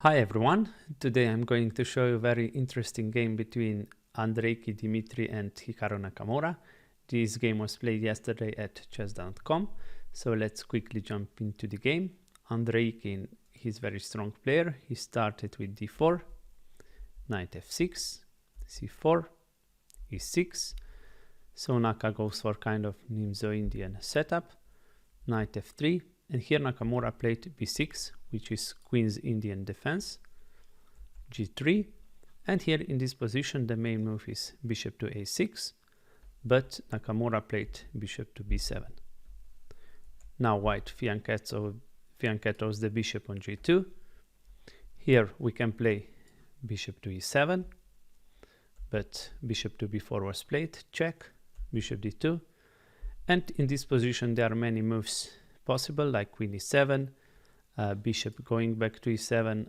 Hi everyone, today I'm going to show you a very interesting game between Andreikin Dmitry and Hikaru Nakamura. This game was played yesterday at chess.com, so let's quickly jump into the game. Andreikin, he's a very strong player. He started with d4, knight f6, c4, e6. So Naka goes for kind of Nimzo-Indian setup, knight f3, and here Nakamura played b6, which is Queen's Indian defense, g3, and here in this position the main move is bishop to a6, but Nakamura played bishop to b7. Now white fianchettos the bishop on g2. Here we can play bishop to e7, but bishop to b4 was played, check, bishop d2, and in this position there are many moves possible, like queen e7, bishop going back to e7,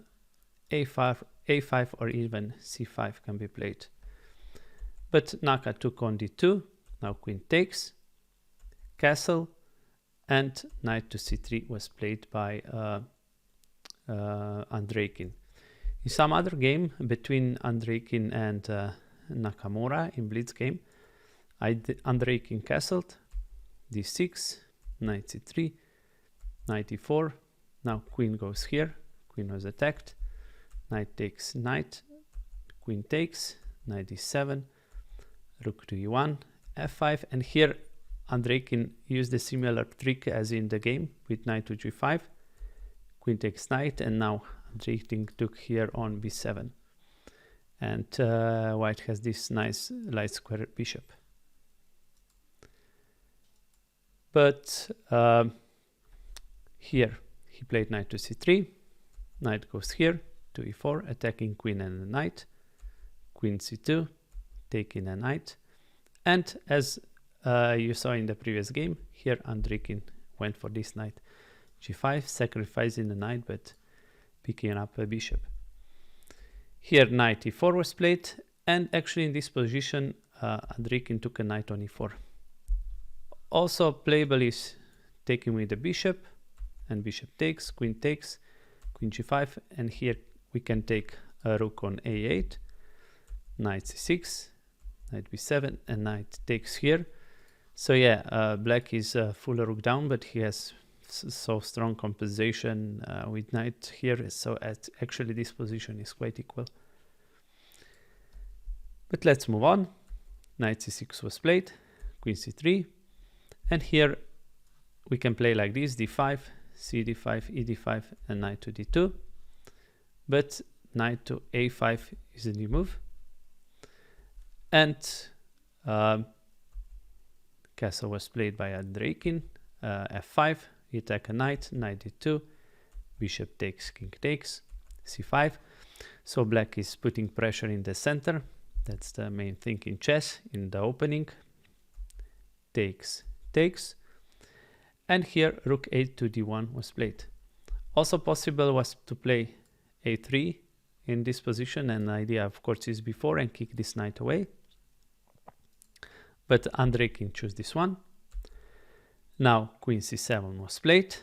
a5 or even c5 can be played. But Naka took on d2, now queen takes, castle, and knight to c3 was played by Andreikin. In some other game between Andreikin and Nakamura in blitz game, Andreikin castled, d6, knight c3, knight e4, now queen goes here, queen was attacked, knight takes knight, queen takes, knight d7, rook to e1, f5, and here Andreikin used a similar trick as in the game with knight to g5, queen takes knight, and now Andreikin took here on b7, and white has this nice light square bishop. But here he played knight to c3, knight goes here to e4, attacking queen and the knight, queen c2, taking a knight, and as you saw in the previous game, here Andreikin went for this knight g5, sacrificing the knight but picking up a bishop. Here knight e4 was played, and actually in this position Andreikin took a knight on e4. Also playable is taking with the bishop, and bishop takes, queen g5, and here we can take a rook on a8, knight c6, knight b7, and knight takes here. So yeah, black is full rook down, but he has so strong compensation with knight here, so actually this position is quite equal. But let's move on. Knight c6 was played, queen c3, and here we can play like this, d5, cd5, ed5, and knight to d2. But knight to a5 is a new move. And castle was played by Andreikin, f5, he attack a knight, knight d2, bishop takes, king takes, c5. So black is putting pressure in the center. That's the main thing in chess, in the opening. Takes, and here rook a to d1 was played. Also possible was to play a3 in this position, and the idea of course is b4 and kick this knight away, but Andreikin chose this one. Now queen c7 was played,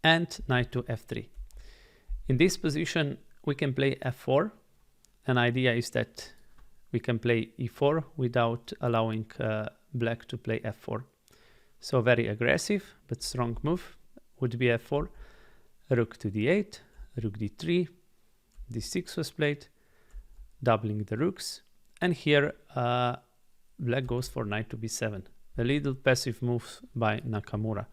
and knight to f3. In this position we can play f4, and the idea is that we can play e4 without allowing black to play f4. So very aggressive but strong move would be f4, rook to d8, rook d3, d6 was played, doubling the rooks, and here black goes for knight to b7, a little passive move by Nakamura.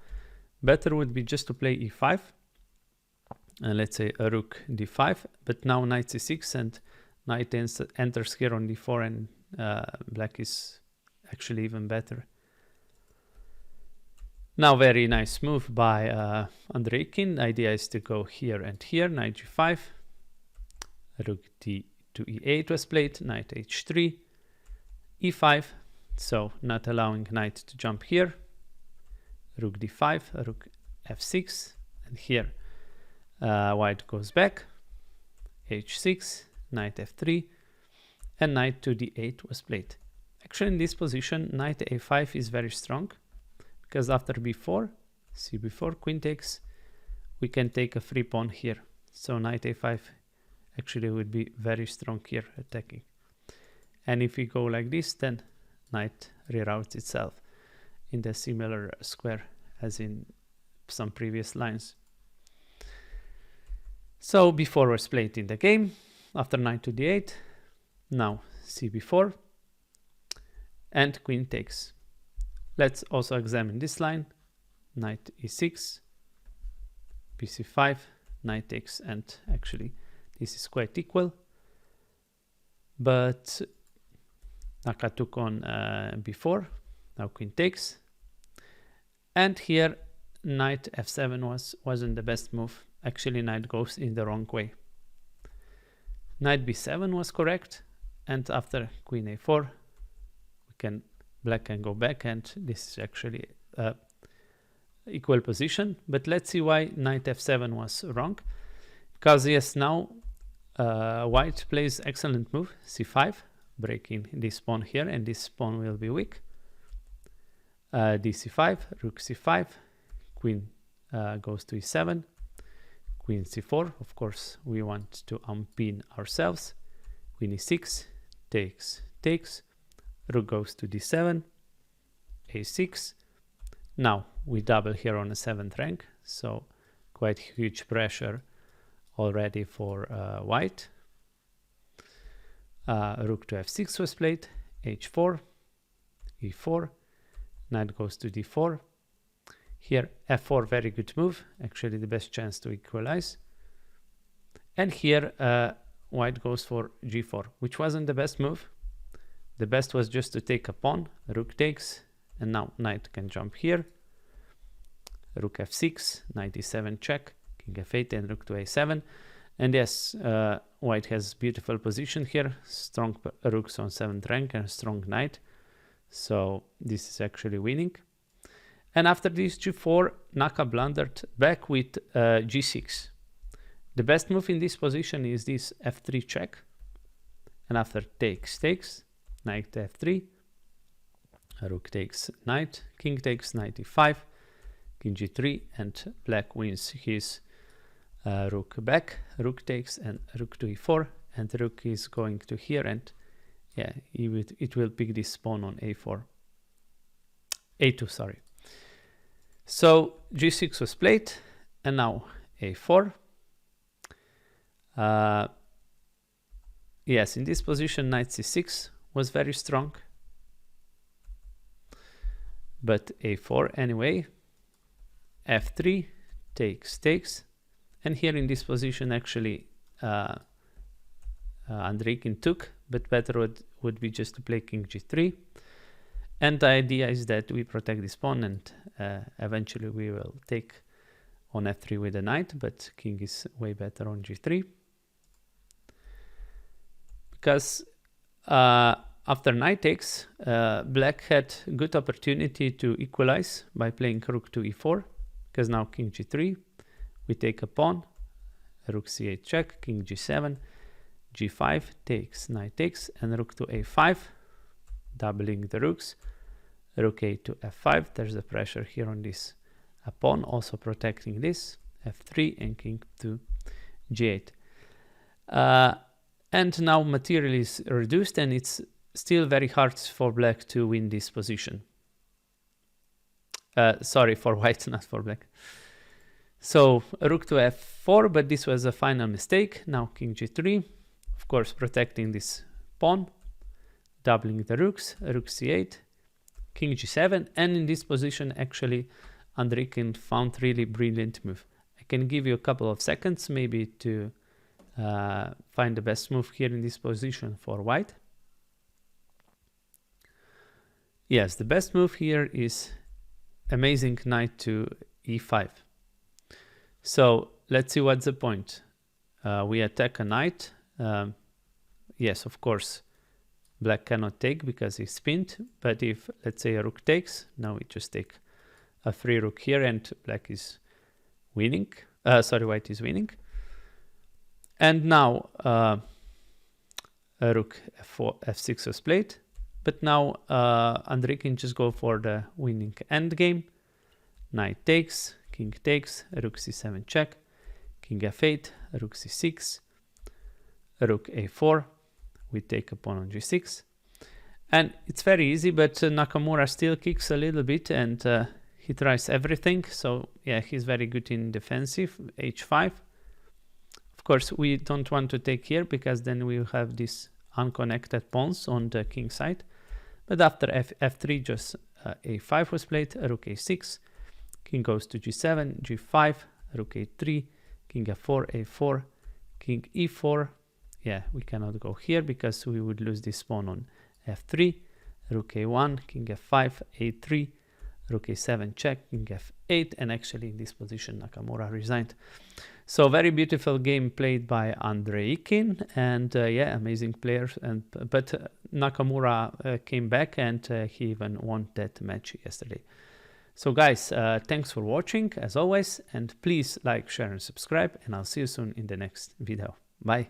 Better would be just to play e5, and let's say a rook d5, but now knight c6 and knight enters here on d4, and black is actually even better. Now very nice move by Andreikin. The idea is to go here and here, knight g5, rook d to e8 was played, knight h3, e5, so not allowing knight to jump here, rook d5, rook f6, and here white goes back, h6, knight f3, and knight to d8 was played. Actually in this position knight a5 is very strong, because after b4, c4, queen takes, we can take a free pawn here. So knight a5 actually would be very strong here attacking. And if we go like this, then knight reroutes itself in the similar square as in some previous lines. So before was played in the game, after knight to d8, now cb4, and queen takes. Let's also examine this line, knight e6, bc5, knight takes, and actually this is quite equal, but Naka took on b4, now queen takes, and here knight f7 wasn't the best move. Actually, knight goes in the wrong way. Knight b7 was correct, and after queen a4, black can go back, and this is actually equal position. But let's see why knight f7 was wrong. Because yes, now white plays excellent move, c5, breaking this pawn here, and this pawn will be weak. dc5, rook c5, queen goes to e7, queen c4, of course we want to unpin ourselves, queen e6, takes, rook goes to d7, a6. Now we double here on the 7th rank, so quite huge pressure already for white. Rook to f6 was played, h4, e4, knight goes to d4. Here f4, very good move, actually the best chance to equalize. And here white goes for g4, which wasn't the best move. The best was just to take a pawn, rook takes, and now knight can jump here. Rook f6, knight e7 check, king f8, and rook to a7. And yes, white has beautiful position here, strong rooks on 7th rank and strong knight. So this is actually winning. And after this g4, Naka blundered back with g6. The best move in this position is this f3 check. And after takes, knight f3, rook takes knight, king takes knight e5, king g3, and black wins his rook back, rook takes, and rook to e4, and rook is going to here, and yeah, it will pick this pawn on a2, sorry. So g6 was played, and now a4. Yes, in this position knight c6 was very strong, but a4 anyway. f3, takes, and here in this position actually Andreikin took, but better would be just to play king g3. And the idea is that we protect this pawn, and eventually we will take on f3 with the knight, but king is way better on g3. Because after knight takes, black had good opportunity to equalize by playing rook to e4, because now king g3, we take a pawn, rook c8 check, king g7, g5, takes, knight takes, and rook to a5, doubling the rooks, rook a to f5, there's the pressure here on this pawn, also protecting this, f3, and king to g8. And now material is reduced, and it's still very hard for black to win this position. Sorry, for white, not for black. So rook to f4, but this was a final mistake. Now king g3, of course protecting this pawn, doubling the rooks, rook c8, king g7, and in this position actually Andreikin found really brilliant move. I can give you a couple of seconds maybe to find the best move here in this position for white. Yes, the best move here is amazing knight to e5. So let's see what's the point. We attack a knight. Yes, of course, black cannot take because he's pinned. But if, let's say, a rook takes, now we just take a free rook here, and black is winning. Sorry, white is winning. And now a rook f4, f6 was played. But now Andreikin just go for the winning endgame. Knight takes, king takes, rook c7 check, king f8, rook c6, rook a4, we take a pawn on g6. And it's very easy, but Nakamura still kicks a little bit, and he tries everything. So yeah, he's very good in defensive, h5. Of course, we don't want to take here because then we'll have these unconnected pawns on the king side. But after f3, just a5 was played, rook a6, king goes to g7, g5, rook a3, king f4, a4, king e4. Yeah, we cannot go here because we would lose this pawn on f3, rook a1, king f5, a3, rook a7 check, king f8, and actually in this position Nakamura resigned. So very beautiful game played by Andreikin, and yeah, amazing players. But Nakamura came back, and he even won that match yesterday. So guys, thanks for watching as always, and please like, share and subscribe, and I'll see you soon in the next video. Bye.